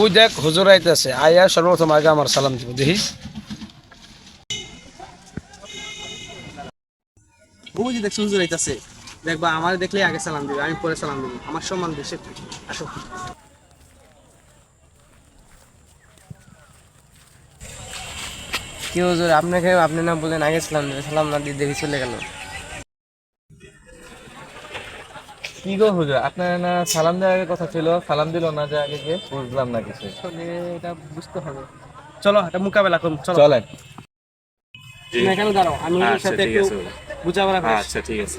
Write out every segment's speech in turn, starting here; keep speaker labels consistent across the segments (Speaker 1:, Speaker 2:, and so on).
Speaker 1: ওই দেখ হুজুর আইতেছে, আয়া সর্বপ্রথম আগে আমার সালাম দিব, দেখিস।
Speaker 2: ওই যে দেখছো হুজুর আইতাছে, দেখবা আমার দেখলেই আগে সালাম দিবে, আমি পরে সালাম দিব, আমার সম্মান বেশি। আসো।
Speaker 3: কি হুজুর, আপনাকে আপনি না বলেন আগে সালাম দেবে, সালাম না দিয়ে দেখি চলে গেল।
Speaker 4: কি গো হুজুর, আপনার না সালাম দেওয়ার কথা ছিল, সালাম দিল না যে আগে যে, বুঝলাম না কিছু।
Speaker 2: আসলে এটা বুঝতে হবে। চলো এটা মোকাবেলা করুন, চলো।
Speaker 4: চলেন।
Speaker 2: তুমি এখানে দাঁড়াও, আমি হুজুরের সাথে একটু বুঝাপড়া করি।
Speaker 4: আচ্ছা ঠিক আছে।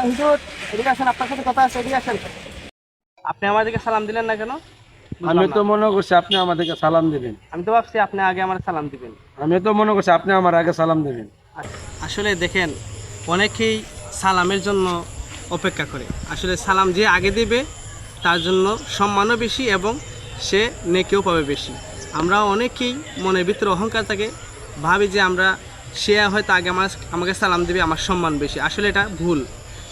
Speaker 2: হুজুর এদিকে আসেন, আপনার সাথে কথা আছে, এদিকে আসেন। আপনি আমাদেরকে সালাম দিলেন না কেন?
Speaker 1: আমি তো মনে করছি আপনি আমাদেরকে সালাম দিবেন।
Speaker 2: আমি তো ভাবছি আপনি আগে আমার সালাম দিবেন।
Speaker 1: আমি তো মনে করছি আপনি আমার আগে সালাম দিবেন।
Speaker 2: আসলে দেখেন, অনেকেই সালামের জন্য অপেক্ষা করে। আসলে সালাম যে আগে দেবে তার জন্য সম্মানও বেশি এবং সে নেকিও পাবে বেশি। আমরা অনেকেই মনের ভিতরে অহংকার থাকে, ভাবি যে সে হয়তো আগে আমাকে সালাম দেবে, আমার সম্মান বেশি। আসলে এটা ভুল।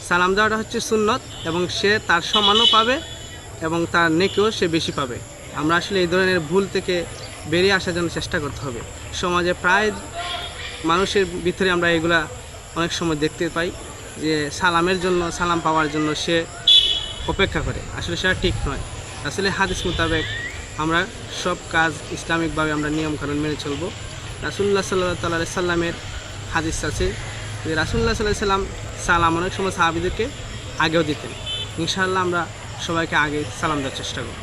Speaker 2: সালাম দেওয়াটা হচ্ছে সুন্নত এবং সে তার সম্মানও পাবে এবং তার নেকিও সে বেশি পাবে। আমরা আসলে এই ধরনের ভুল থেকে বেরিয়ে আসার জন্য চেষ্টা করতে হবে। সমাজে প্রায় মানুষের ভিতরে আমরা এগুলা অনেক সময় দেখতে পাই যে সালামের জন্য, সালাম পাওয়ার জন্য সে অপেক্ষা করে। আসলে সেটা ঠিক নয়। আসলে হাদিস মোতাবেক আমরা সব কাজ ইসলামিকভাবে আমরা নিয়মকানুন মেনে চলবো। রাসূলুল্লাহ সাল্লাল্লাহু আলাইহি সাল্লামের হাদিস আছে যে রাসূলুল্লাহ সাল্লাল্লাহু আলাইহি সাল্লাম সালাম অনেক সময় সাহাবীদেরকে আগেও দিতেন। ইনশাআল্লাহ আমরা সবাইকে আগে সালাম দেওয়ার চেষ্টা করব।